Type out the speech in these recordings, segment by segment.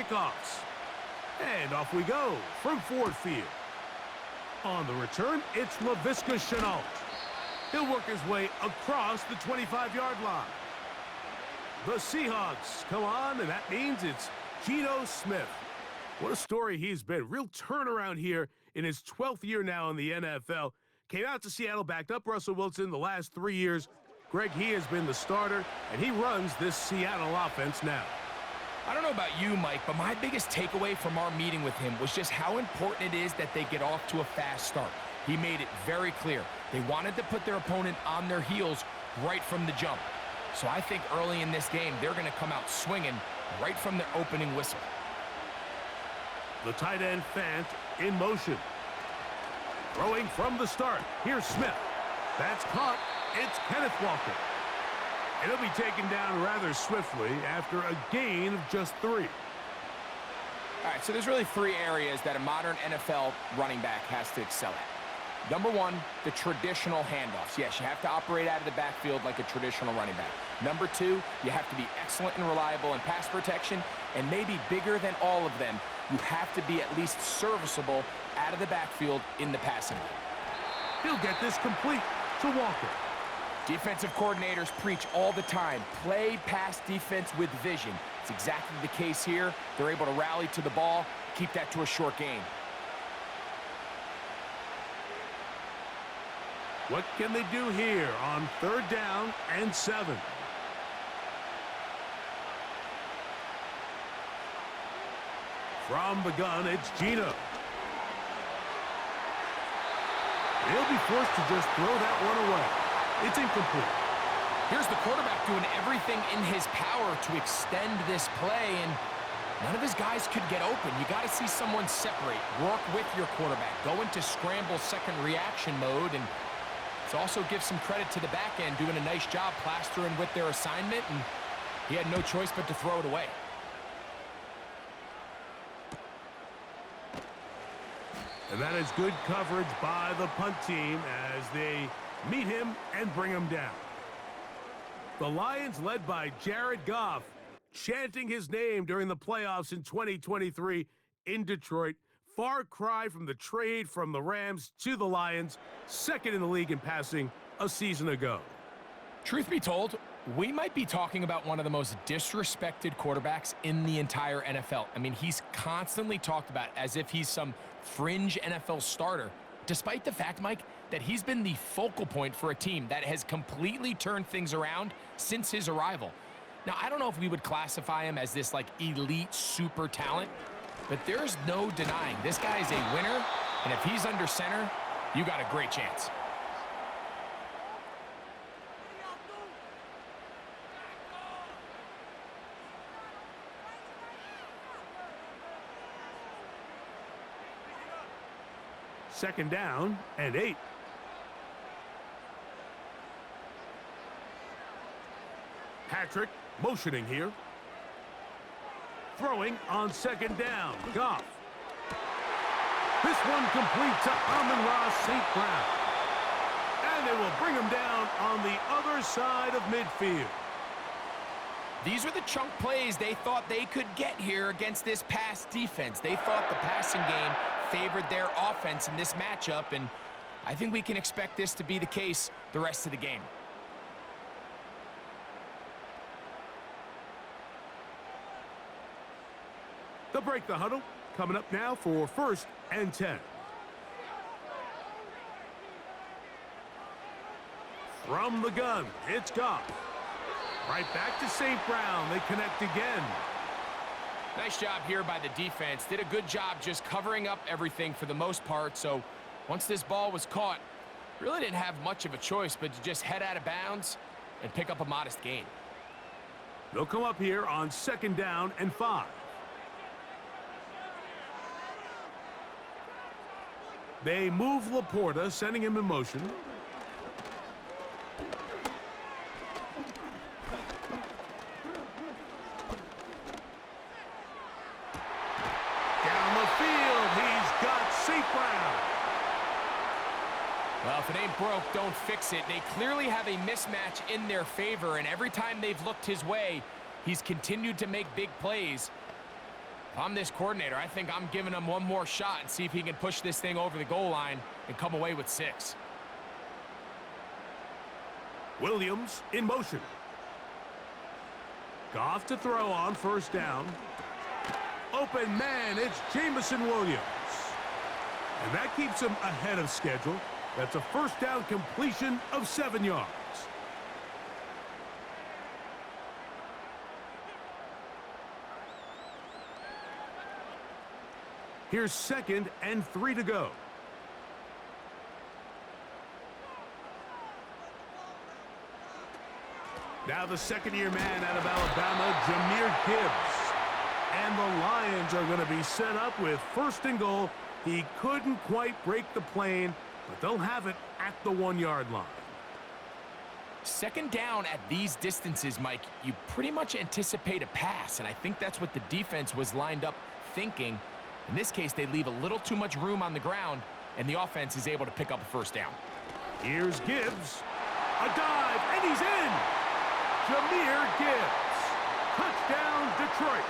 kickoffs. And off we go from Ford Field. On the return, it's Laviska Shenault. He'll work his way across the 25-yard line. The Seahawks come on, and that means it's Geno Smith. What a story he's been. Real turnaround here in his 12th year now in the NFL. Came out to Seattle, backed up Russell Wilson the last 3 years. Greg, he has been the starter, and he runs this Seattle offense now. I don't know about you, Mike, but my biggest takeaway from our meeting with him was just how important it is that they get off to a fast start. He made it very clear. They wanted to put their opponent on their heels right from the jump. So I think early in this game, they're going to come out swinging right from the opening whistle. The tight end Fant in motion. Throwing from the start. Here's Smith. That's caught. It's Kenneth Walker. And he'll be taken down rather swiftly after a gain of just 3. All right, so there's really 3 areas that a modern NFL running back has to excel at. Number 1, the traditional handoffs. Yes, you have to operate out of the backfield like a traditional running back. Number 2, you have to be excellent and reliable in pass protection, and maybe bigger than all of them, you have to be at least serviceable out of the backfield in the passing game. He'll get this complete to Walker. Defensive coordinators preach all the time, play pass defense with vision. It's exactly the case here. They're able to rally to the ball, keep that to a short gain. What can they do here on 3rd down and 7? From the gun, it's Geno. He'll be forced to just throw that one away. It's incomplete. Here's the quarterback doing everything in his power to extend this play, and none of his guys could get open. You got to see someone separate, work with your quarterback, go into scramble second reaction mode, and it also gives some credit to the back end doing a nice job plastering with their assignment, and he had no choice but to throw it away. And that is good coverage by the punt team as they meet him and bring him down. The Lions, led by Jared Goff, chanting his name during the playoffs in 2023 in Detroit. Far cry from the trade from the Rams to the Lions, 2nd in the league in passing a season ago. Truth be told, we might be talking about one of the most disrespected quarterbacks in the entire NFL. I mean, he's constantly talked about as if he's some fringe NFL starter, despite the fact, Mike, that he's been the focal point for a team that has completely turned things around since his arrival. Now, I don't know if we would classify him as this, like, elite super talent, but there's no denying this guy is a winner, and if he's under center, you got a great chance. Second down and 8. Patrick motioning here. Throwing on 2nd down. Goff. This one complete to Amon-Ra St. Brown. And they will bring him down on the other side of midfield. These are the chunk plays they thought they could get here against this pass defense. They thought the passing game favored their offense in this matchup, and I think we can expect this to be the case the rest of the game. They'll break the huddle. Coming up now for 1st and 10. From the gun, it's Goff. Right back to St. Brown. They connect again. Nice job here by the defense. Did a good job just covering up everything for the most part. So once this ball was caught, really didn't have much of a choice but to just head out of bounds and pick up a modest gain. They'll come up here on 2nd down and 5. They move Laporta, sending him in motion. Down the field, he's got St. Brown. Well, if it ain't broke, don't fix it. They clearly have a mismatch in their favor, and every time they've looked his way, he's continued to make big plays. If I'm this coordinator, I think I'm giving him one more shot and see if he can push this thing over the goal line and come away with 6. Williams in motion. Goff to throw on first down. Open man, it's Jamison Williams. And that keeps him ahead of schedule. That's a first down completion of 7 yards. Here's 2nd and 3 to go. Now the second-year man out of Alabama, Jahmyr Gibbs. And the Lions are going to be set up with 1st and goal. He couldn't quite break the plane, but they'll have it at the 1-yard line. 2nd down at these distances, Mike, you pretty much anticipate a pass, and I think that's what the defense was lined up thinking. In this case, they leave a little too much room on the ground, and the offense is able to pick up a 1st down. Here's Gibbs. A dive, and he's in! Jahmyr Gibbs. Touchdown, Detroit.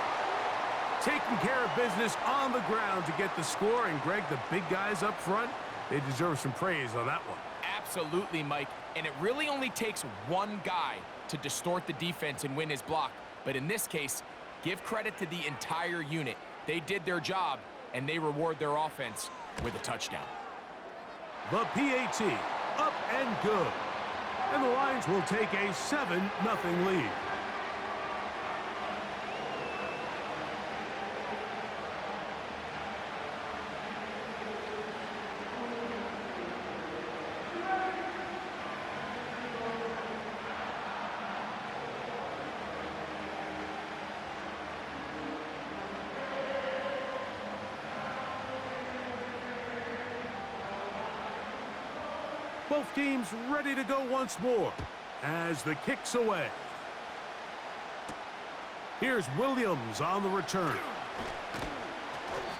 Taking care of business on the ground to get the score. And, Greg, the big guys up front, they deserve some praise on that one. Absolutely, Mike. And it really only takes one guy to distort the defense and win his block. But in this case, give credit to the entire unit. They did their job, and they reward their offense with a touchdown. The PAT, up and good. And the Lions will take a 7-0 lead. Both teams ready to go once more as the kick's away. Here's Williams on the return.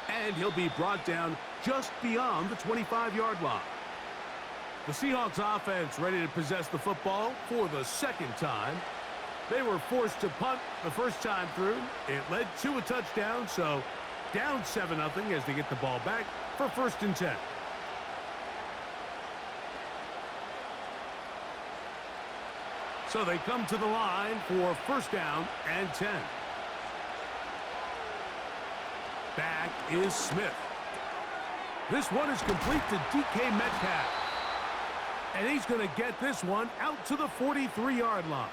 And he'll be brought down just beyond the 25-yard line. The Seahawks offense ready to possess the football for the 2nd time. They were forced to punt the first time through. It led to a touchdown, so down 7-0 as they get the ball back for 1st and 10. So they come to the line for 1st down and 10. Back is Smith. This one is complete to DK Metcalf. And he's going to get this one out to the 43-yard line.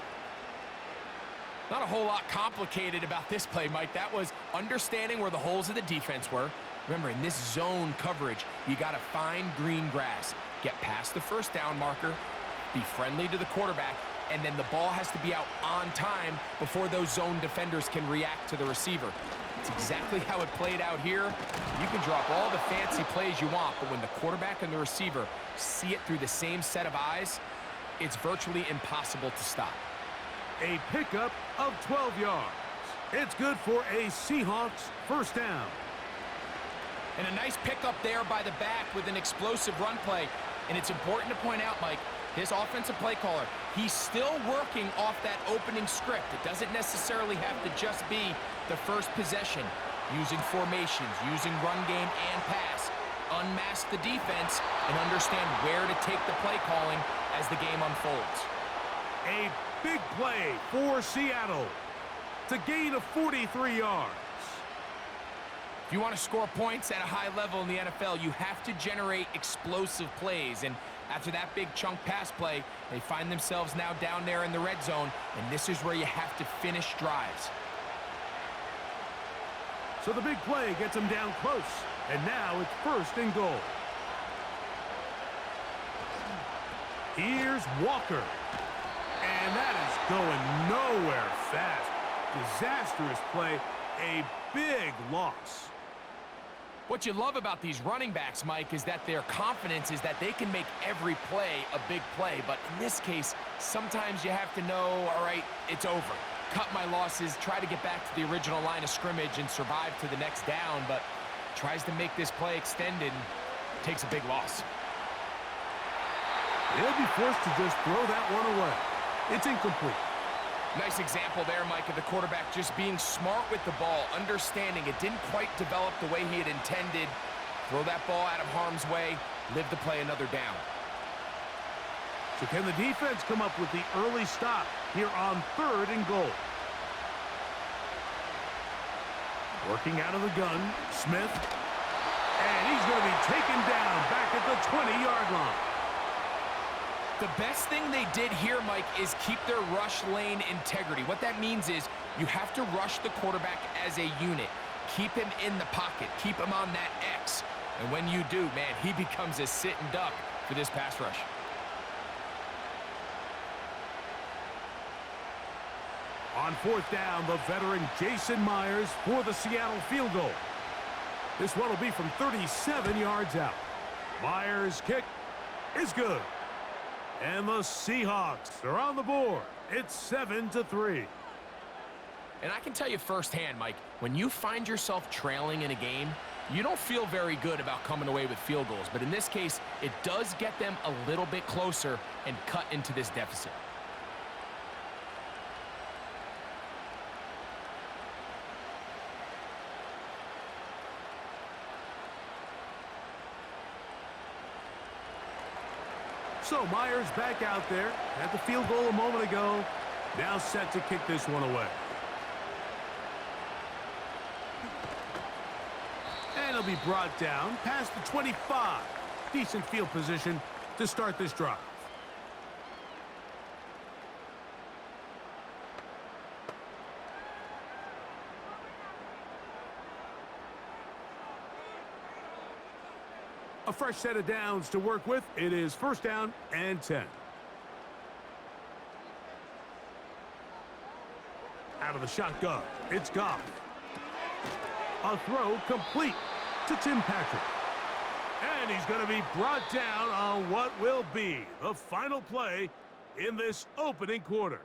Not a whole lot complicated about this play, Mike. That was understanding where the holes of the defense were. Remember, in this zone coverage, you got to find green grass. Get past the 1st down marker. Be friendly to the quarterback. And then the ball has to be out on time before those zone defenders can react to the receiver. It's exactly how it played out here. You can drop all the fancy plays you want, but when the quarterback and the receiver see it through the same set of eyes, it's virtually impossible to stop. A pickup of 12 yards. It's good for a Seahawks 1st down. And a nice pickup there by the back with an explosive run play. And it's important to point out, Mike, his offensive play caller, he's still working off that opening script. It doesn't necessarily have to just be the first possession. Using formations, using run game and pass. Unmask the defense and understand where to take the play calling as the game unfolds. A big play for Seattle to gain of 43 yards. If you want to score points at a high level in the NFL, you have to generate explosive plays. And after that big chunk pass play, they find themselves now down there in the red zone, and this is where you have to finish drives. So the big play gets them down close, and now it's 1st and goal. Here's Walker, and that is going nowhere fast. Disastrous play, a big loss. What you love about these running backs, Mike, is that their confidence is that they can make every play a big play. But in this case, sometimes you have to know, all right, it's over. Cut my losses, try to get back to the original line of scrimmage and survive to the next down, but tries to make this play extended and takes a big loss. They'll be forced to just throw that one away. It's incomplete. Nice example there, Mike, of the quarterback just being smart with the ball, understanding it didn't quite develop the way he had intended. Throw that ball out of harm's way, live to play another down. So can the defense come up with the early stop here on 3rd and goal? Working out of the gun, Smith. And he's going to be taken down back at the 20-yard line. The best thing they did here, Mike, is keep their rush lane integrity. What that means is you have to rush the quarterback as a unit. Keep him in the pocket. Keep him on that X. And when you do, man, he becomes a sitting duck for this pass rush. On 4th down, the veteran Jason Myers for the Seattle field goal. This one will be from 37 yards out. Myers' kick is good. And the Seahawks are on the board. It's 7-3. And I can tell you firsthand, Mike, when you find yourself trailing in a game, you don't feel very good about coming away with field goals. But in this case, it does get them a little bit closer and cut into this deficit. So Myers back out there at the field goal a moment ago. Now set to kick this one away. And he'll be brought down past the 25. Decent field position to start this drive. A fresh set of downs to work with. It is 1st down and 10. Out of the shotgun, it's Goff. A throw complete to Tim Patrick. And he's going to be brought down on what will be the final play in this opening quarter.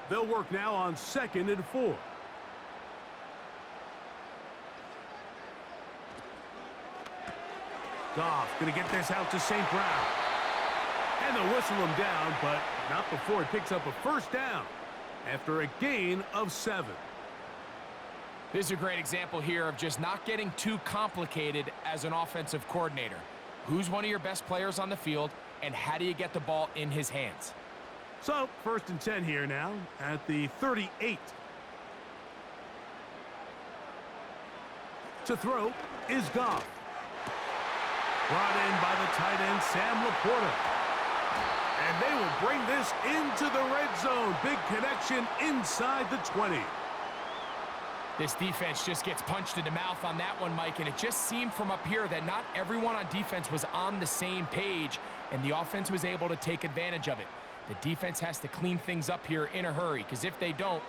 They'll work now on 2nd and 4. Goff going to get this out to St. Brown. And they'll whistle him down, but not before he picks up a 1st down after a gain of 7. This is a great example here of just not getting too complicated as an offensive coordinator. Who's one of your best players on the field, and how do you get the ball in his hands? So, 1st and 10 here now at the 38. To throw is Goff. Brought in by the tight end, Sam Laporta. And they will bring this into the red zone. Big connection inside the 20. This defense just gets punched in the mouth on that one, Mike, and it just seemed from up here that not everyone on defense was on the same page, and the offense was able to take advantage of it. The defense has to clean things up here in a hurry, because if they don't,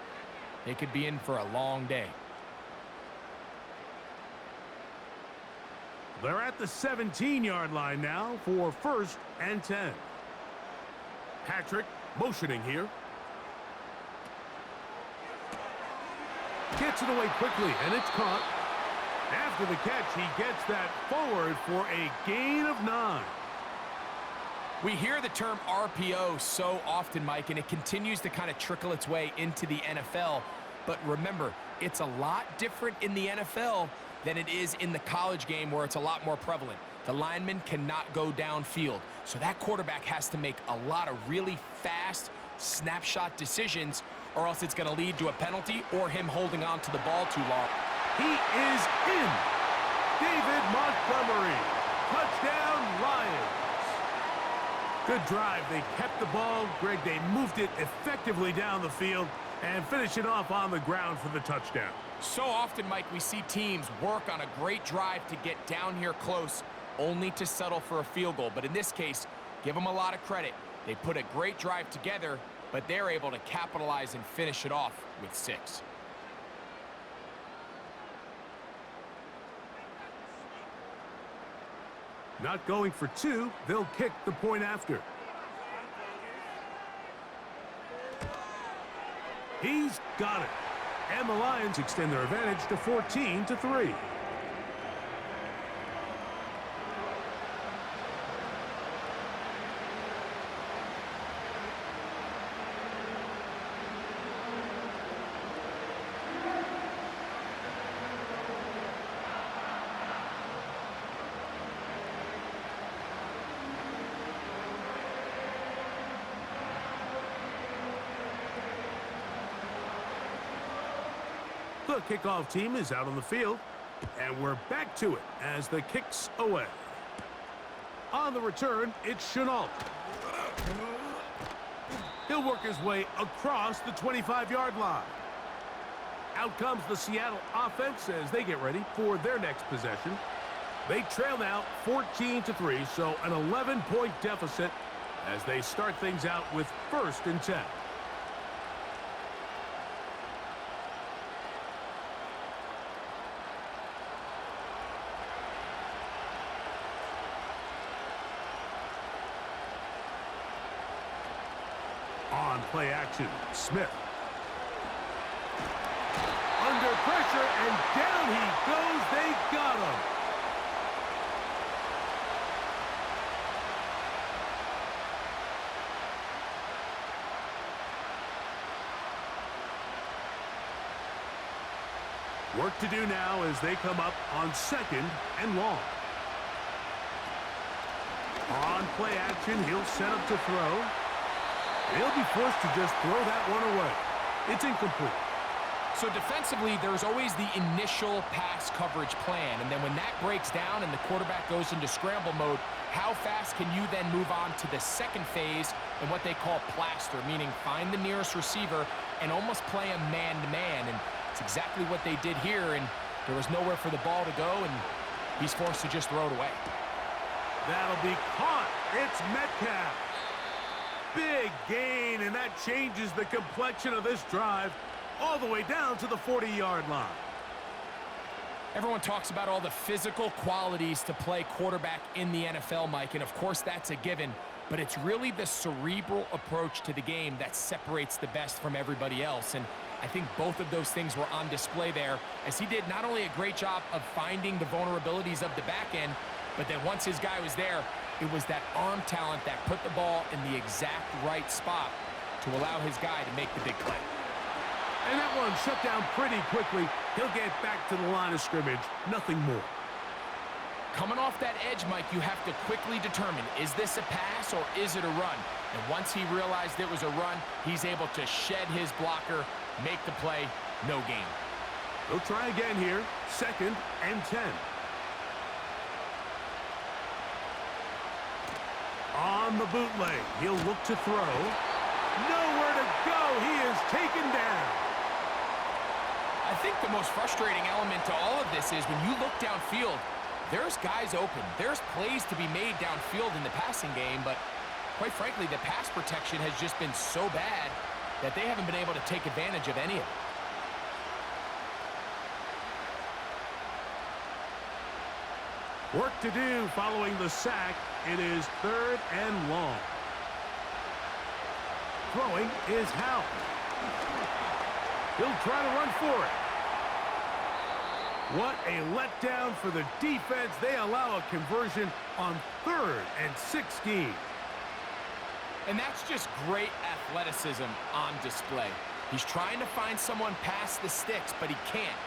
they could be in for a long day. They're at the 17-yard line now for 1st and 10. Patrick motioning here. Gets it away quickly, and it's caught. After the catch, he gets that forward for a gain of 9. We hear the term RPO so often, Mike, and it continues to kind of trickle its way into the NFL. But remember, it's a lot different in the NFL than it is in the college game where it's a lot more prevalent. The lineman cannot go downfield, so that quarterback has to make a lot of really fast snapshot decisions, or else it's going to lead to a penalty or him holding on to the ball too long. He is in. David Montgomery. Touchdown, Lions. Good drive. They kept the ball. Greg, they moved it effectively down the field and finish it off on the ground for the touchdown. So often, Mike, we see teams work on a great drive to get down here close, only to settle for a field goal. But in this case, give them a lot of credit. They put a great drive together, but they're able to capitalize and finish it off with 6. Not going for two, they'll kick the point after. He's got it. And the Lions extend their advantage to 14-3. The kickoff team is out on the field, and we're back to it as the kick's away. On the return, it's Chenault. He'll work his way across the 25-yard line. Out comes the Seattle offense as they get ready for their next possession. They trail now 14-3, so an 11-point deficit as they start things out with 1st and 10. On play action, Smith. Under pressure, and down he goes. They got him. Work to do now as they come up on 2nd and long. On play action, he'll set up to throw. He'll be forced to just throw that one away. It's incomplete. So defensively, there's always the initial pass coverage plan, and then when that breaks down and the quarterback goes into scramble mode, how fast can you then move on to the second phase and what they call plaster, meaning find the nearest receiver and almost play a man-to-man, and it's exactly what they did here, and there was nowhere for the ball to go, and he's forced to just throw it away. That'll be caught. It's Metcalf. Big gain, and that changes the complexion of this drive all the way down to the 40-yard line. Everyone talks about all the physical qualities to play quarterback in the NFL, Mike, and of course that's a given, but it's really the cerebral approach to the game that separates the best from everybody else, and I think both of those things were on display there, as he did not only a great job of finding the vulnerabilities of the back end, but then once his guy was there, it was that arm talent that put the ball in the exact right spot to allow his guy to make the big play. And that one shut down pretty quickly. He'll get back to the line of scrimmage. Nothing more. Coming off that edge, Mike, you have to quickly determine, is this a pass or is it a run? And once he realized it was a run, he's able to shed his blocker, make the play, no gain. He'll try again here. 2nd and 10. On the bootleg, he'll look to throw. Nowhere to go. He is taken down. I think the most frustrating element to all of this is when you look downfield, there's guys open. There's plays to be made downfield in the passing game, but quite frankly, the pass protection has just been so bad that they haven't been able to take advantage of any of it. Work to do following the sack. It is 3rd and long. Throwing is Howell. He'll try to run for it. What a letdown for the defense. They allow a conversion on 3rd and 16. And that's just great athleticism on display. He's trying to find someone past the sticks, but he can't.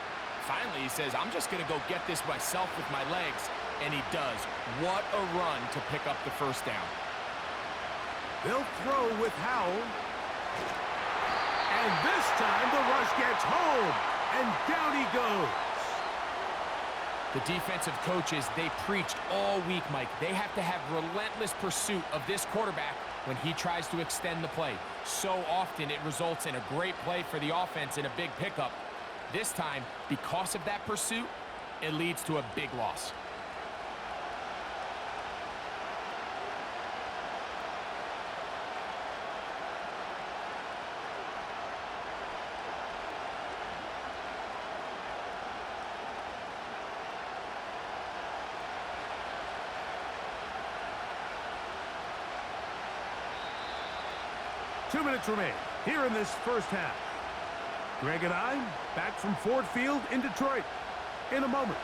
Finally, he says, I'm just going to go get this myself with my legs. And he does. What a run to pick up the first down. They'll throw with Howell. And this time the rush gets home. And down he goes. The defensive coaches, they preached all week, Mike. They have to have relentless pursuit of this quarterback when he tries to extend the play. So often it results in a great play for the offense and a big pickup. This time, because of that pursuit, it leads to a big loss. 2 minutes remain here in this first half. Greg and I back from Ford Field in Detroit in a moment.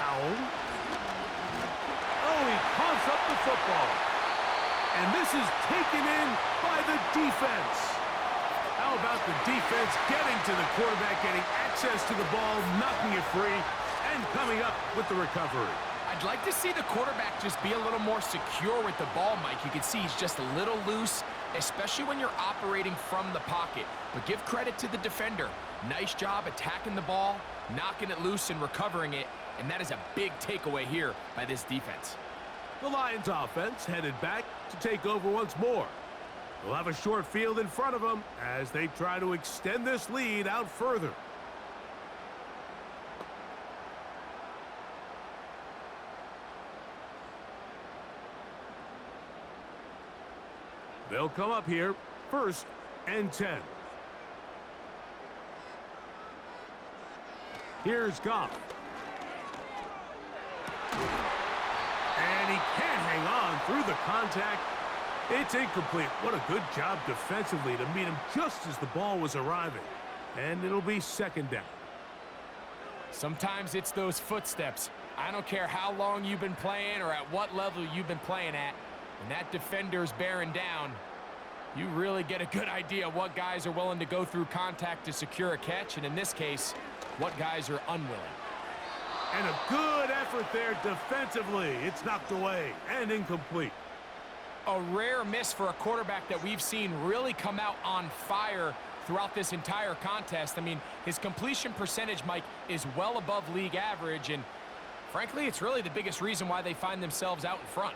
Powell. Oh, he coughs up the football. And this is taken in by the defense. How about the defense getting to the quarterback, getting access to the ball, knocking it free, and coming up with the recovery? I'd like to see the quarterback just be a little more secure with the ball, Mike. You can see he's just a little loose, especially when you're operating from the pocket. But give credit to the defender. Nice job attacking the ball, knocking it loose and recovering it, and that is a big takeaway here by this defense. The Lions offense headed back to take over once more. They'll have a short field in front of them as they try to extend this lead out further. They'll come up here, 1st and 10. Here's Goff. And he can't hang on through the contact. It's incomplete. What a good job defensively to meet him just as the ball was arriving. And it'll be 2nd down. Sometimes it's those footsteps. I don't care how long you've been playing or at what level you've been playing at. When that defender's bearing down, you really get a good idea what guys are willing to go through contact to secure a catch, and in this case, what guys are unwilling. And a good effort there defensively. It's knocked away and incomplete. A rare miss for a quarterback that we've seen really come out on fire throughout this entire contest. I mean, his completion percentage, Mike, is well above league average, and frankly, it's really the biggest reason why they find themselves out in front.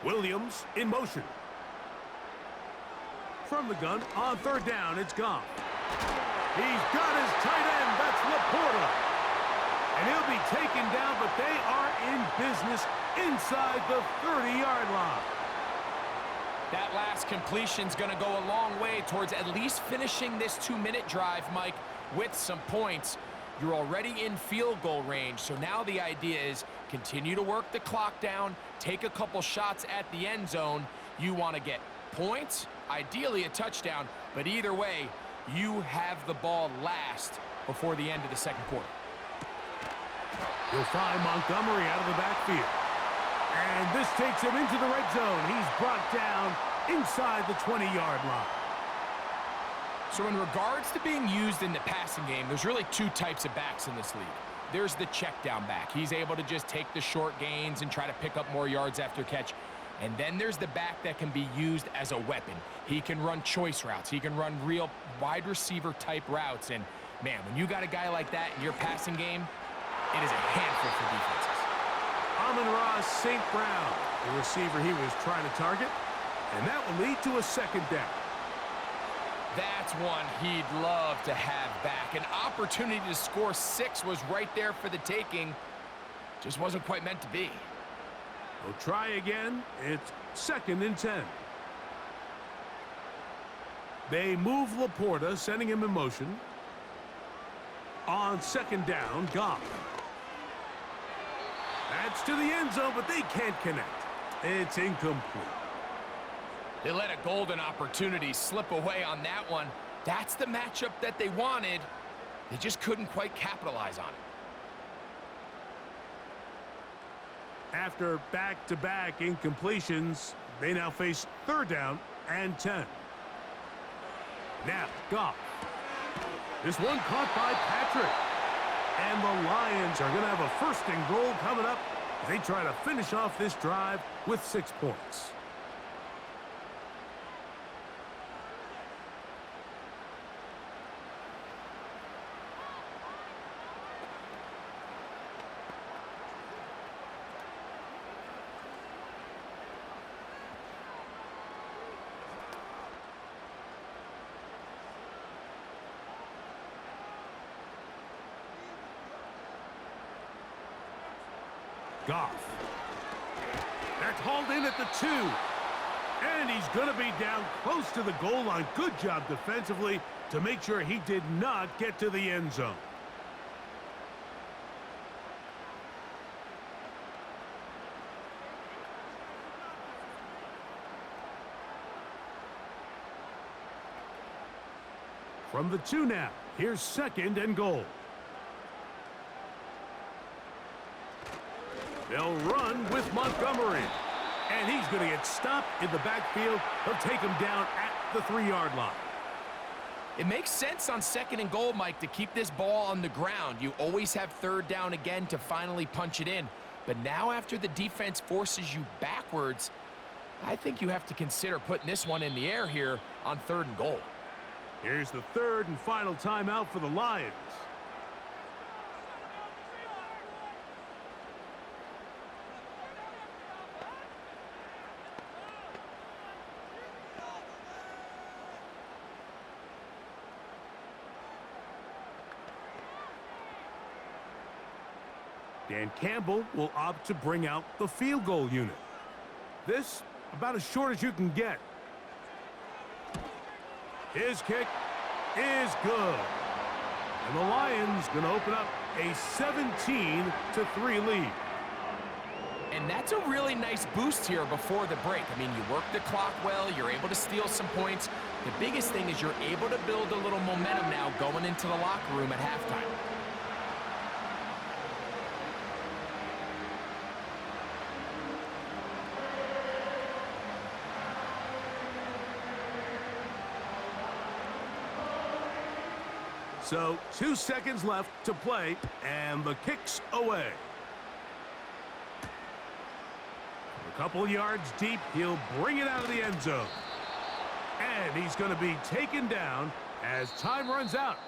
Williams in motion. From the gun on 3rd down, it's Goff. He's got his tight end. That's Laporta. And he'll be taken down, but they are in business inside the 30-yard line. That last completion's going to go a long way towards at least finishing this 2-minute drive, Mike, with some points. You're already in field goal range, so now the idea is continue to work the clock down, take a couple shots at the end zone. You want to get points, ideally a touchdown, but either way, you have the ball last before the end of the 2nd quarter. He'll find Montgomery out of the backfield. And this takes him into the red zone. He's brought down inside the 20-yard line. So in regards to being used in the passing game, there's really 2 types of backs in this league. There's the check down back. He's able to just take the short gains and try to pick up more yards after catch. And then there's the back that can be used as a weapon. He can run choice routes. He can run real wide receiver type routes. And man, when you got a guy like that in your passing game, it is a handful for defenses. Amon-Ra St. Brown, the receiver he was trying to target. And that will lead to a 2nd down. That's one he'd love to have back. An opportunity to score 6 was right there for the taking. Just wasn't quite meant to be. We'll try again. It's 2nd and 10. They move Laporta, sending him in motion. On 2nd down, Goff. That's to the end zone, but they can't connect. It's incomplete. They let a golden opportunity slip away on that one. That's the matchup that they wanted. They just couldn't quite capitalize on it. After back-to-back incompletions, they now face 3rd down and 10. Now, Goff. This one caught by Patrick. And the Lions are going to have a 1st and goal coming up as they try to finish off this drive with 6 points. Goff. That's hauled in at the 2. And he's going to be down close to the goal line. Good job defensively to make sure he did not get to the end zone. From the 2 now, here's 2nd and goal. They'll run with Montgomery. And he's going to get stopped in the backfield. He'll take him down at the 3-yard line. It makes sense on 2nd and goal, Mike, to keep this ball on the ground. You always have 3rd down again to finally punch it in. But now after the defense forces you backwards, I think you have to consider putting this one in the air here on 3rd and goal. Here's the 3rd and final timeout for the Lions. Dan Campbell will opt to bring out the field goal unit. This about as short as you can get. His kick is good. And the Lions going to open up a 17-3 lead. And that's a really nice boost here before the break. I mean, you work the clock well, you're able to steal some points. The biggest thing is you're able to build a little momentum now going into the locker room at halftime. So 2 seconds left to play, and the kick's away. A couple yards deep, he'll bring it out of the end zone. And he's going to be taken down as time runs out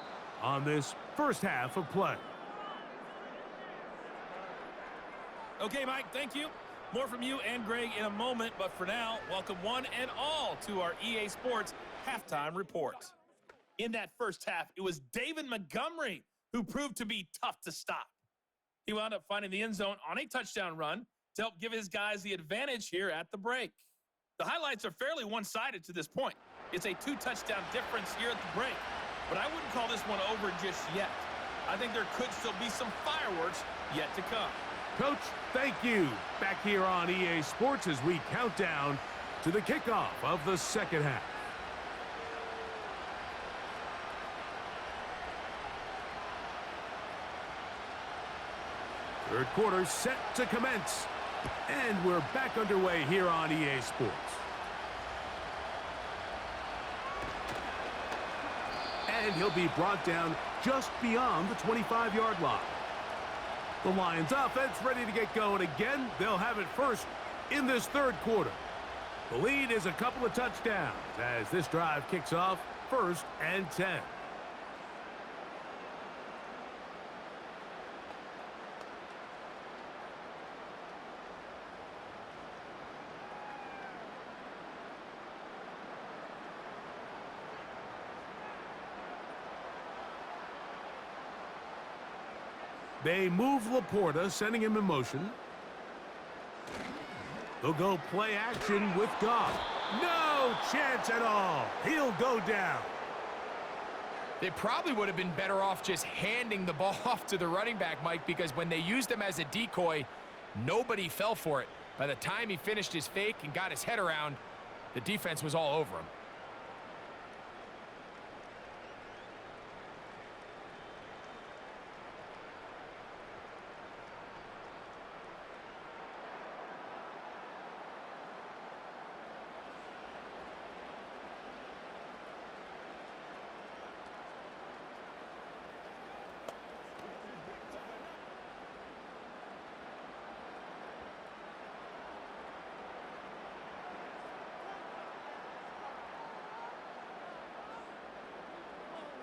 on this first half of play. Okay, Mike, thank you. More from you and Greg in a moment, but for now, welcome one and all to our EA Sports Halftime Report. In that first half, it was David Montgomery who proved to be tough to stop. He wound up finding the end zone on a touchdown run to help give his guys the advantage here at the break. The highlights are fairly one-sided to this point. It's a 2-touchdown difference here at the break, but I wouldn't call this one over just yet. I think there could still be some fireworks yet to come. Coach, thank you. Back here on EA Sports as we count down to the kickoff of the second half. Third quarter set to commence. And we're back underway here on EA Sports. And he'll be brought down just beyond the 25-yard line. The Lions offense ready to get going again. They'll have it first in this third quarter. The lead is a couple of touchdowns as this drive kicks off 1st and 10. They move Laporta, sending him in motion. They'll go play action with Goff. No chance at all. He'll go down. They probably would have been better off just handing the ball off to the running back, Mike, because when they used him as a decoy, nobody fell for it. By the time he finished his fake and got his head around, the defense was all over him.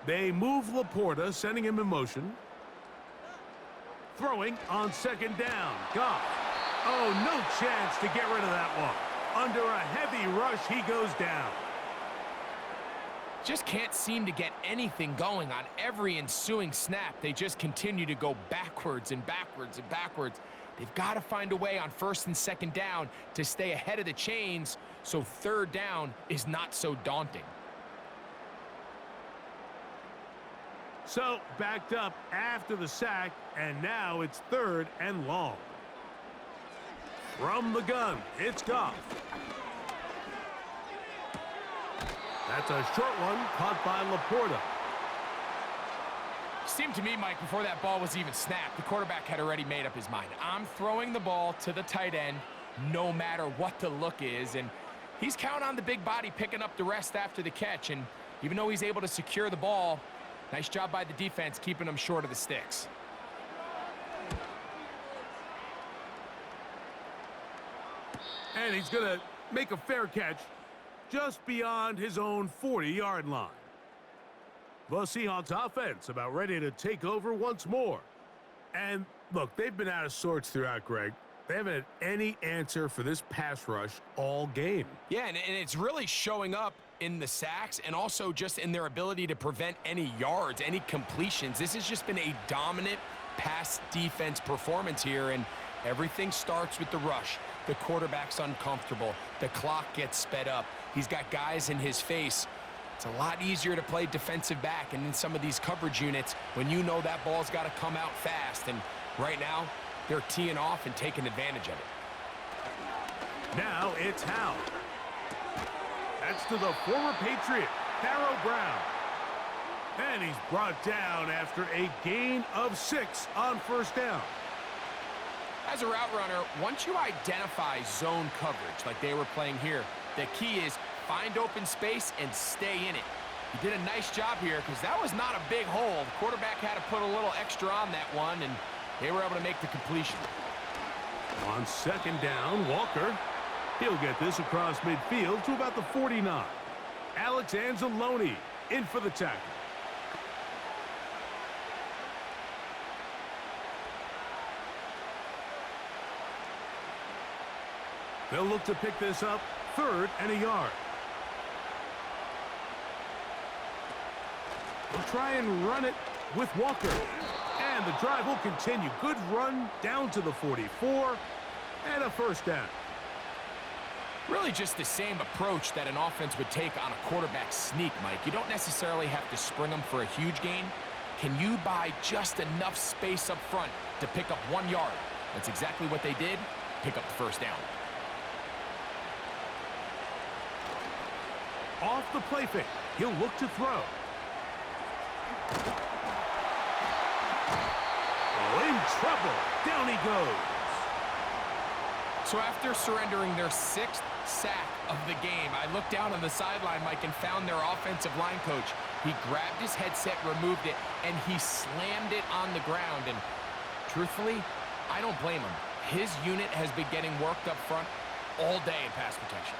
They move Laporta, sending him in motion. Throwing on 2nd down. Goff. Oh, no chance to get rid of that one. Under a heavy rush, he goes down. Just can't seem to get anything going on every ensuing snap. They just continue to go backwards and backwards and backwards. They've got to find a way on 1st and 2nd down to stay ahead of the chains so third down is not so daunting. So, backed up after the sack, and now it's 3rd and long. From the gun, it's Goff. That's a short one caught by Laporta. Seemed to me, Mike, before that ball was even snapped, the quarterback had already made up his mind. I'm throwing the ball to the tight end no matter what the look is, and he's counting on the big body picking up the rest after the catch, and even though he's able to secure the ball, nice job by the defense keeping him short of the sticks. And he's going to make a fair catch just beyond his own 40-yard line. The Seahawks offense about ready to take over once more. And look, they've been out of sorts throughout, Greg. They haven't had any answer for this pass rush all game. Yeah, and it's really showing up in the sacks and also just in their ability to prevent any yards, any completions. This has just been a dominant pass defense performance here, and everything starts with the rush. The quarterback's uncomfortable. The clock gets sped up. He's got guys in his face. It's a lot easier to play defensive back and in some of these coverage units when you know that ball's got to come out fast. And right now, they're teeing off and taking advantage of it. Now it's Howell. That's to the former Patriot, Darryl Brown. And he's brought down after a gain of 6 on 1st down. As a route runner, once you identify zone coverage like they were playing here, the key is find open space and stay in it. He did a nice job here because that was not a big hole. The quarterback had to put a little extra on that one, and they were able to make the completion. On 2nd down, Walker. He'll get this across midfield to about the 49. Alex Anzalone in for the tackle. They'll look to pick this up 3rd and a yard. They'll try and run it with Walker. And the drive will continue. Good run down to the 44 and a 1st down. Really just the same approach that an offense would take on a quarterback sneak, Mike. You don't necessarily have to spring them for a huge gain. Can you buy just enough space up front to pick up 1 yard? That's exactly what they did. Pick up the 1st down. Off the play fake. He'll look to throw. Oh, in trouble. Down he goes. So after surrendering their 6th sack of the game, I looked down on the sideline, Mike, and found their offensive line coach. He grabbed his headset, removed it, and he slammed it on the ground. And truthfully, I don't blame him. His unit has been getting worked up front all day in pass protection.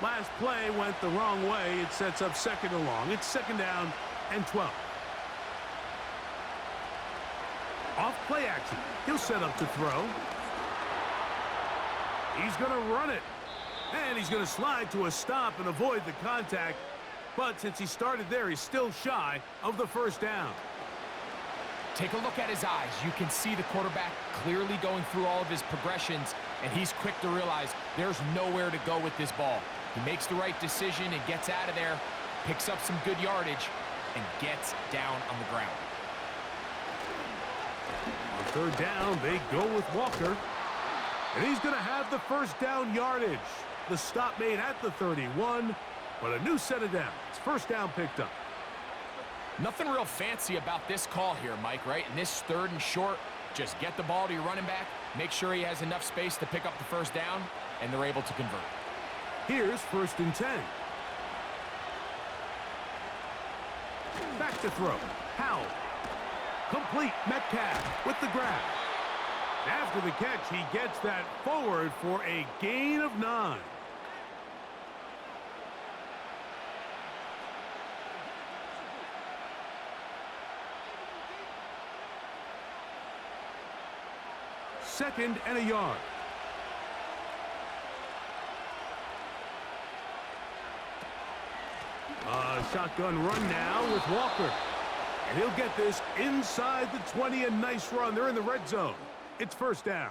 Last play went the wrong way. It sets up 2nd and long. It's 2nd down and 12. Off play action. He'll set up to throw. He's going to run it. And he's going to slide to a stop and avoid the contact. But since he started there, he's still shy of the 1st down. Take a look at his eyes. You can see the quarterback clearly going through all of his progressions, and he's quick to realize there's nowhere to go with this ball. He makes the right decision and gets out of there, picks up some good yardage, and gets down on the ground. On 3rd down, they go with Walker. And he's going to have the 1st down yardage. The stop made at the 31, but a new set of downs. 1st down picked up. Nothing real fancy about this call here, Mike, right? In this 3rd and short, just get the ball to your running back, make sure he has enough space to pick up the 1st down, and they're able to convert. Here's 1st and 10. Back to throw. Howell. Complete. Metcalf with the grab. After the catch, he gets that forward for a gain of 9. Second and a yard. Shotgun run now with Walker. And he'll get this inside the 20. A nice run. They're in the red zone. It's 1st down.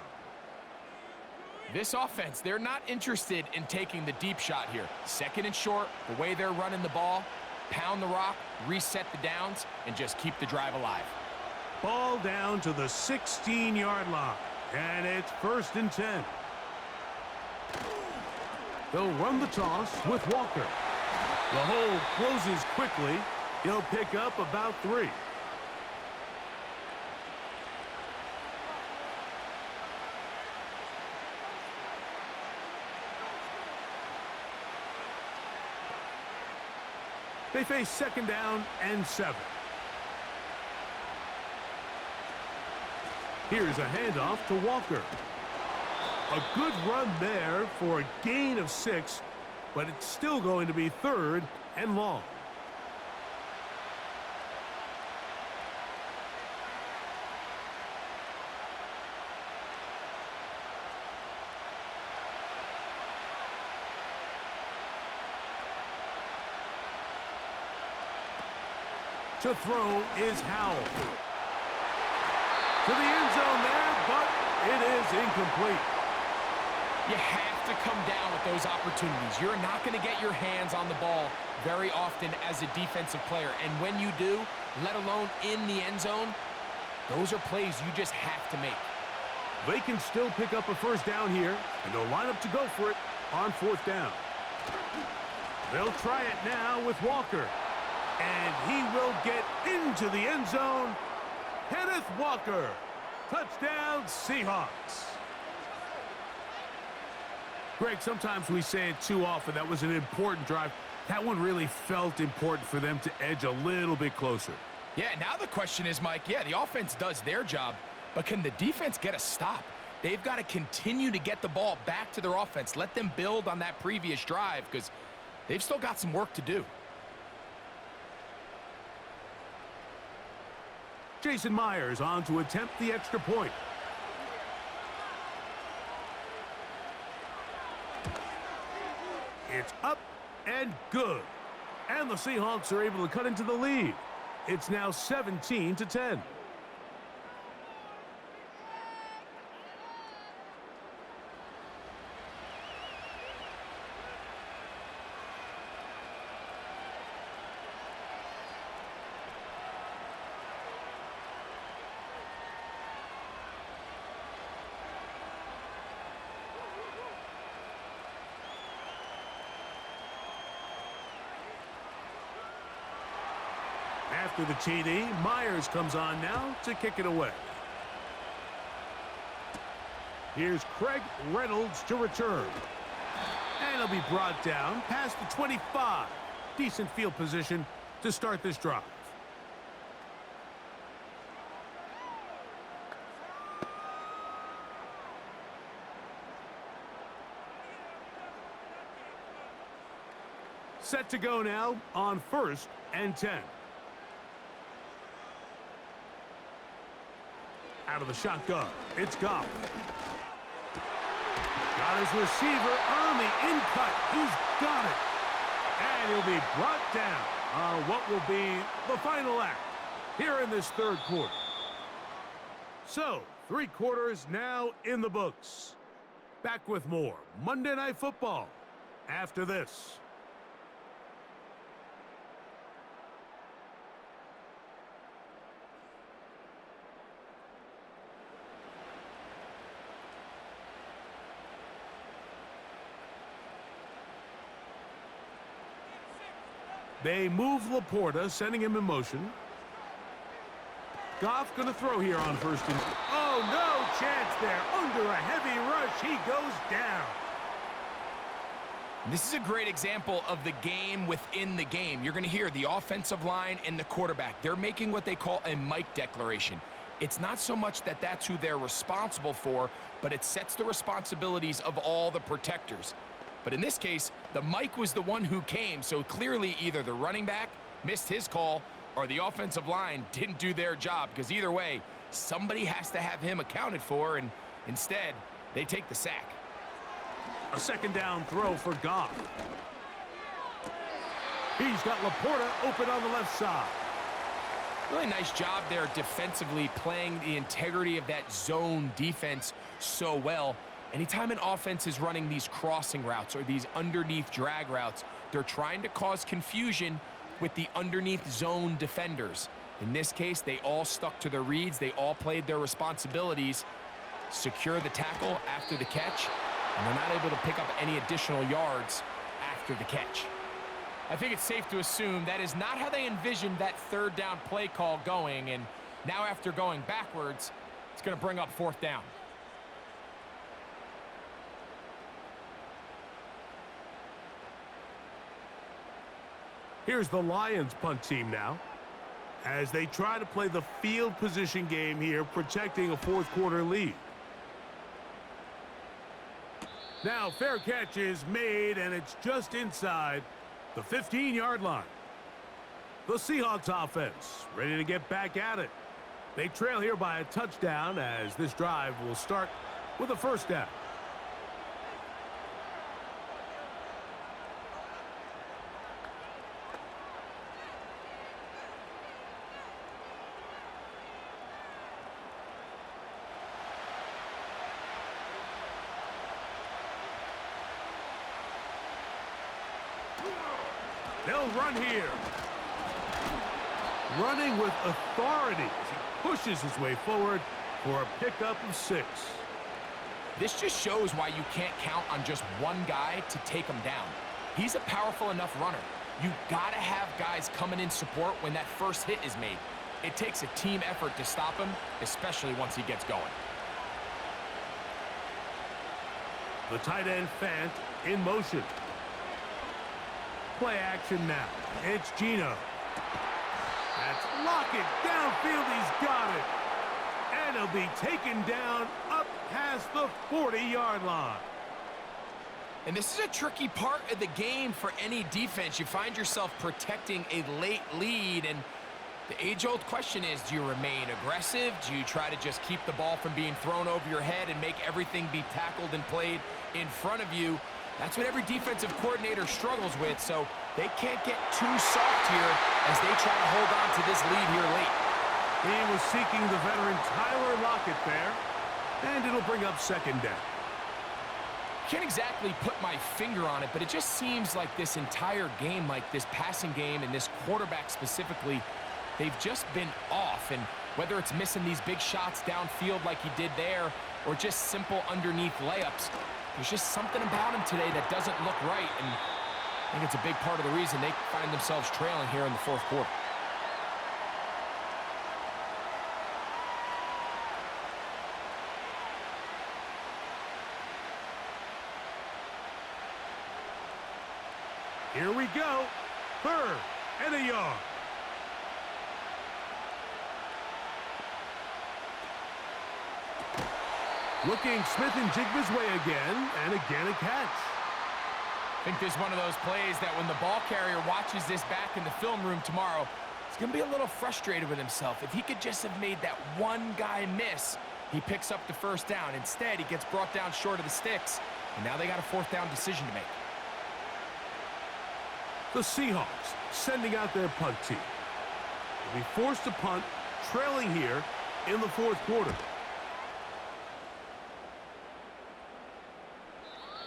This offense, they're not interested in taking the deep shot here. Second and short, the way they're running the ball, pound the rock, reset the downs, and just keep the drive alive. Ball down to the 16-yard line, and it's 1st and 10. They'll run the toss with Walker. The hole closes quickly. He'll pick up about 3. They face 2nd down and 7. Here's a handoff to Walker. A good run there for a gain of 6, but it's still going to be 3rd and long. To throw is Howell. To the end zone there, but it is incomplete. You have to come down with those opportunities. You're not going to get your hands on the ball very often as a defensive player. And when you do, let alone in the end zone, those are plays you just have to make. They can still pick up a 1st down here, and they'll line up to go for it on 4th down. They'll try it now with Walker. And he will get into the end zone. Kenneth Walker. Touchdown, Seahawks. Greg, sometimes we say it too often. That was an important drive. That one really felt important for them to edge a little bit closer. Yeah, now the question is, Mike, yeah, the offense does their job, but can the defense get a stop? They've got to continue to get the ball back to their offense. Let them build on that previous drive because they've still got some work to do. Jason Myers on to attempt the extra point. It's up and good. And the Seahawks are able to cut into the lead. It's now 17-10. After the TD, Myers comes on now to kick it away. Here's Craig Reynolds to return. And he'll be brought down past the 25. Decent field position to start this drive. Set to go now on 1st and 10. Out of the shotgun, it's Goff. Got his receiver on the in-cut. He's got it. And he'll be brought down on what will be the final act here in this 3rd quarter. So, 3 quarters now in the books. Back with more Monday Night Football after this. They move Laporta, sending him in motion. Goff going to throw here on 1st and... Oh, no chance there. Under a heavy rush, he goes down. This is a great example of the game within the game. You're going to hear the offensive line and the quarterback. They're making what they call a Mike declaration. It's not so much that that's who they're responsible for, but it sets the responsibilities of all the protectors. But in this case, the Mike was the one who came, so clearly either the running back missed his call or the offensive line didn't do their job, because either way, somebody has to have him accounted for, and instead, they take the sack. A 2nd down throw for Goff. He's got Laporta open on the left side. Really nice job there defensively, playing the integrity of that zone defense so well. Anytime an offense is running these crossing routes or these underneath drag routes, they're trying to cause confusion with the underneath zone defenders. In this case, they all stuck to their reads. They all played their responsibilities, secure the tackle after the catch, and they're not able to pick up any additional yards after the catch. I think it's safe to assume that is not how they envisioned that third down play call going, and now after going backwards, it's going to bring up fourth down. Here's the Lions punt team now, as they try to play the field position game here, protecting a fourth quarter lead. Now fair catch is made, and it's just inside the 15-yard line. The Seahawks offense ready to get back at it. They trail here by a touchdown, as this drive will start with a first down. They'll run here. Running with authority as he pushes his way forward for a pickup of 6. This just shows why you can't count on just one guy to take him down. He's a powerful enough runner. You gotta have guys coming in support when that first hit is made. It takes a team effort to stop him, especially once he gets going. The tight end Fant in motion. Play action now. It's Gino. That's Lockett downfield. He's got it. And he'll be taken down up past the 40-yard line. And this is a tricky part of the game for any defense. You find yourself protecting a late lead, and the age-old question is, do you remain aggressive? Do you try to just keep the ball from being thrown over your head and make everything be tackled and played in front of you? That's what every defensive coordinator struggles with, so they can't get too soft here as they try to hold on to this lead here late. He was seeking the veteran Tyler Lockett there, and it'll bring up second down. Can't exactly put my finger on it, but it just seems like this entire game, like this passing game and this quarterback specifically, they've just been off. And whether it's missing these big shots downfield like he did there or just simple underneath layups, there's just something about him today that doesn't look right, and I think it's a big part of the reason they find themselves trailing here in the fourth quarter. Here we go. 3rd and a yard. Looking Smith-Njigba's way again, and again a catch. I think there's one of those plays that when the ball carrier watches this back in the film room tomorrow, he's going to be a little frustrated with himself. If he could just have made that one guy miss, he picks up the first down. Instead, he gets brought down short of the sticks, and now they got a fourth down decision to make. The Seahawks sending out their punt team. They'll be forced to punt, trailing here in the fourth quarter.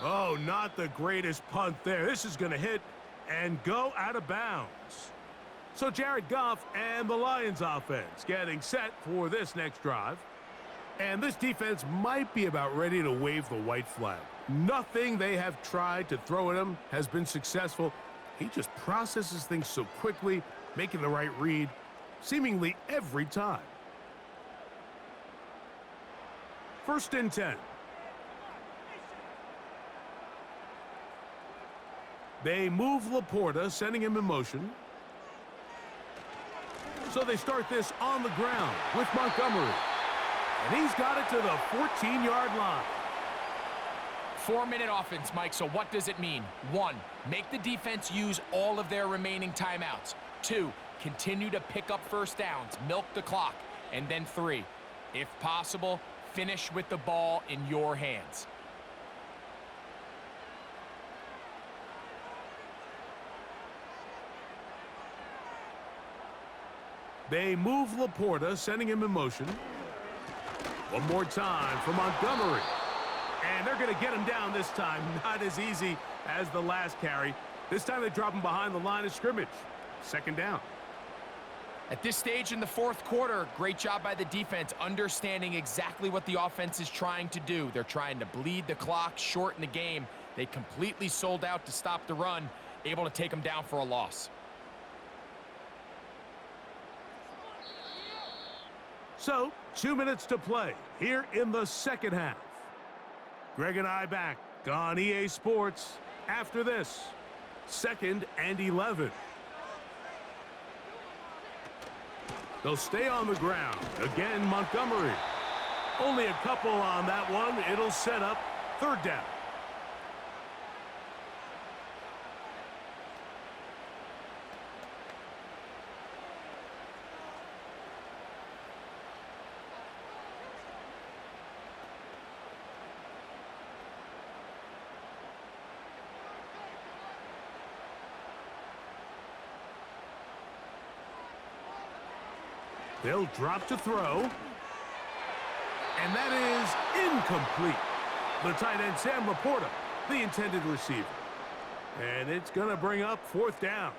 Oh, not the greatest punt there. This is going to hit and go out of bounds. So Jared Goff and the Lions offense getting set for this next drive. And this defense might be about ready to wave the white flag. Nothing they have tried to throw at him has been successful. He just processes things so quickly, making the right read, seemingly every time. 1st and 10. They move Laporta, sending him in motion. So they start this on the ground with Montgomery. And he's got it to the 14-yard line. 4-minute offense, Mike, so what does it mean? 1, make the defense use all of their remaining timeouts. 2, continue to pick up first downs, milk the clock. And then 3, if possible, finish with the ball in your hands. They move Laporta, sending him in motion. One more time for Montgomery. And they're going to get him down this time. Not as easy as the last carry. This time they drop him behind the line of scrimmage. Second down. At this stage in the fourth quarter, great job by the defense, understanding exactly what the offense is trying to do. They're trying to bleed the clock, shorten the game. They completely sold out to stop the run, able to take them down for a loss. So, 2 minutes to play here in the second half. Greg and I back on EA Sports after this. 2nd and 11. They'll stay on the ground. Again, Montgomery. Only a couple on that one. It'll set up third down. They'll drop to throw. And that is incomplete. The tight end, Sam Laporta, the intended receiver. And it's going to bring up fourth down.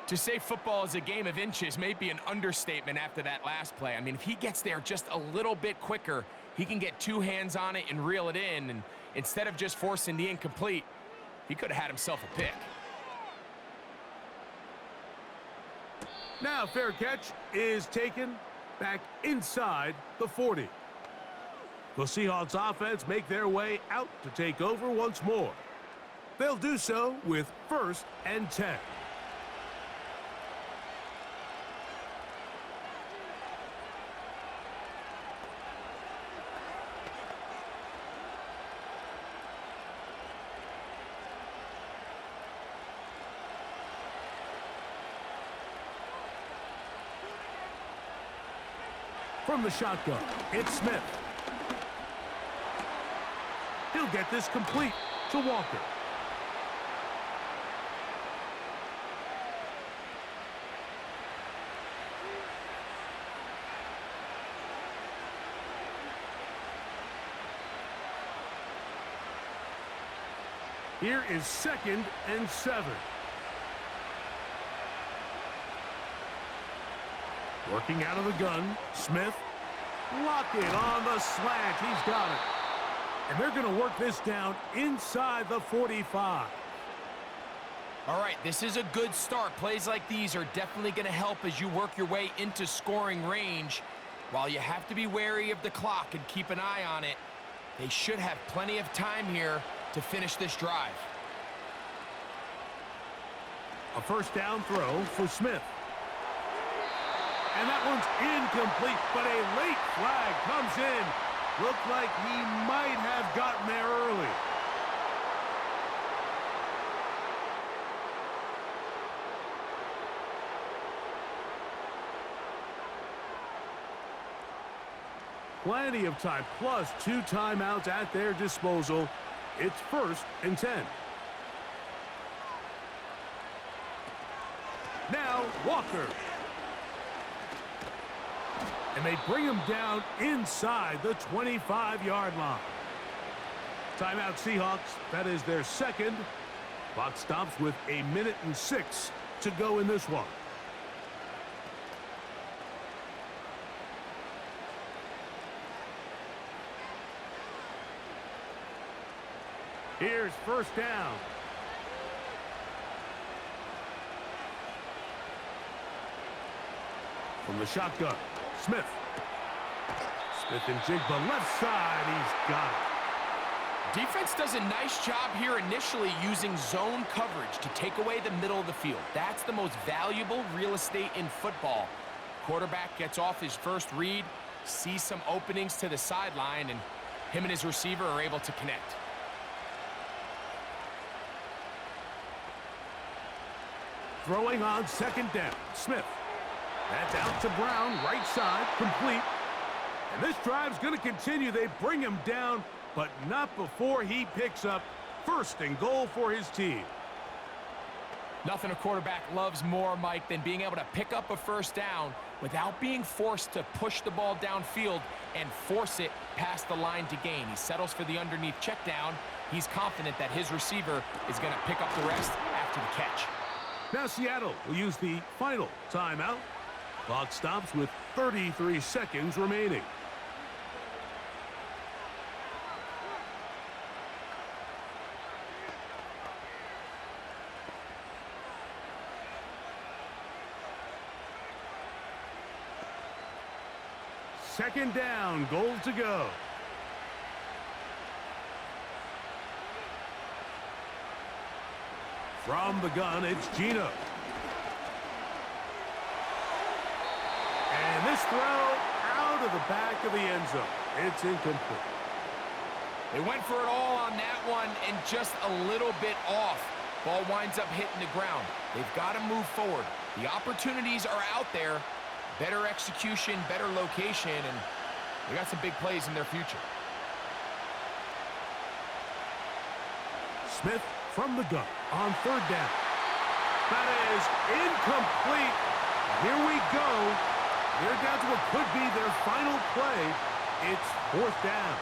To say football is a game of inches may be an understatement after that last play. I mean, if he gets there just a little bit quicker, he can get two hands on it and reel it in. And instead of just forcing the incomplete, he could have had himself a pick. Now, fair catch is taken back inside the 40. The Seahawks offense make their way out to take over once more. They'll do so with 1st and 10. From the shotgun, it's Smith. He'll get this complete to Walker. Here is 2nd and 7. Working out of the gun, Smith. Lock it on the slant. He's got it. And they're going to work this down inside the 45. All right, this is a good start. Plays like these are definitely going to help as you work your way into scoring range. While you have to be wary of the clock and keep an eye on it, they should have plenty of time here to finish this drive. A first down throw for Smith. And that one's incomplete, but a late flag comes in. Looked like he might have gotten there early. Plenty of time, plus 2 timeouts at their disposal. It's 1st and 10. Now, Walker. And they bring him down inside the 25-yard line. Timeout Seahawks. That is their second. Clock stops with 1 minute and 6 to go in this one. Here's first down. From the shotgun, Smith. Smith and Jigba left side. He's got it. Defense does a nice job here initially using zone coverage to take away the middle of the field. That's the most valuable real estate in football. Quarterback gets off his first read, sees some openings to the sideline, and him and his receiver are able to connect. Throwing on second down, Smith. That's out to Brown, right side, complete. And this drive's going to continue. They bring him down, but not before he picks up first and goal for his team. Nothing a quarterback loves more, Mike, than being able to pick up a first down without being forced to push the ball downfield and force it past the line to gain. He settles for the underneath check down. He's confident that his receiver is going to pick up the rest after the catch. Now Seattle will use the final timeout. Clock stops with 33 seconds remaining. Second down, goal to go. From the gun, it's Gino. And this throw out of the back of the end zone. It's incomplete. They went for it all on that one and just a little bit off. Ball winds up hitting the ground. They've got to move forward. The opportunities are out there. Better execution, better location, and they got some big plays in their future. Smith from the gun on third down. That is incomplete. Here we go. They're down to what could be their final play. It's fourth down.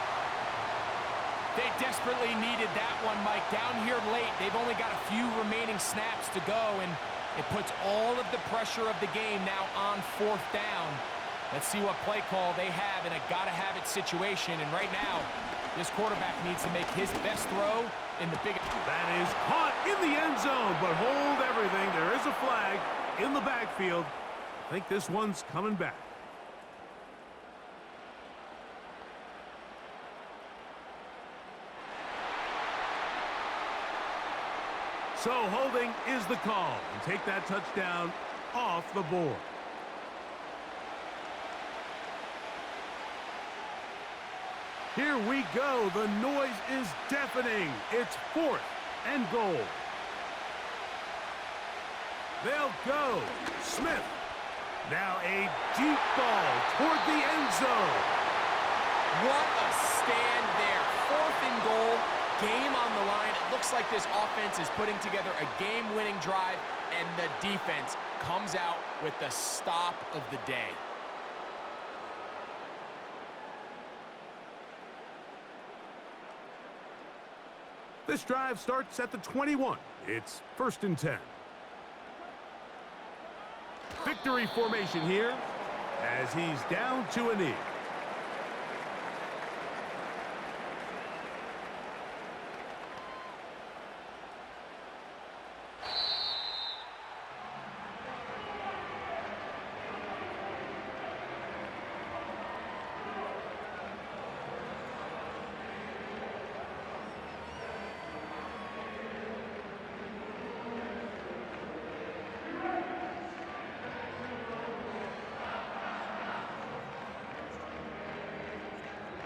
They desperately needed that one, Mike. Down here late, they've only got a few remaining snaps to go, and it puts all of the pressure of the game now on fourth down. Let's see what play call they have in a gotta-have-it situation. And right now, this quarterback needs to make his best throw in the big... That is caught in the end zone, but hold everything. There is a flag in the backfield. I think this one's coming back. So holding is the call, and take that touchdown off the board. Here we go. The noise is deafening. It's fourth and goal. They'll go. Smith. Now a deep ball toward the end zone. What a stand there. Fourth and goal. Game on the line. It looks like this offense is putting together a game-winning drive, and the defense comes out with the stop of the day. This drive starts at the 21. It's 1st and 10. Victory formation here as he's down to a knee.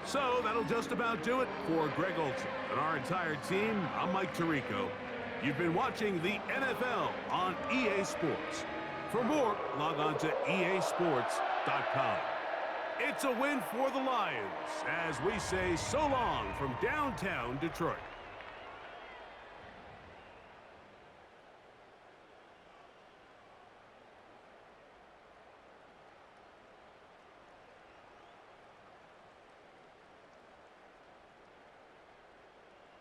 So that'll just about do it for Greg Olson and our entire team. I'm Mike Tirico. You've been watching the NFL on EA Sports. For more, log on to easports.com. It's a win for the Lions as we say so long from downtown Detroit.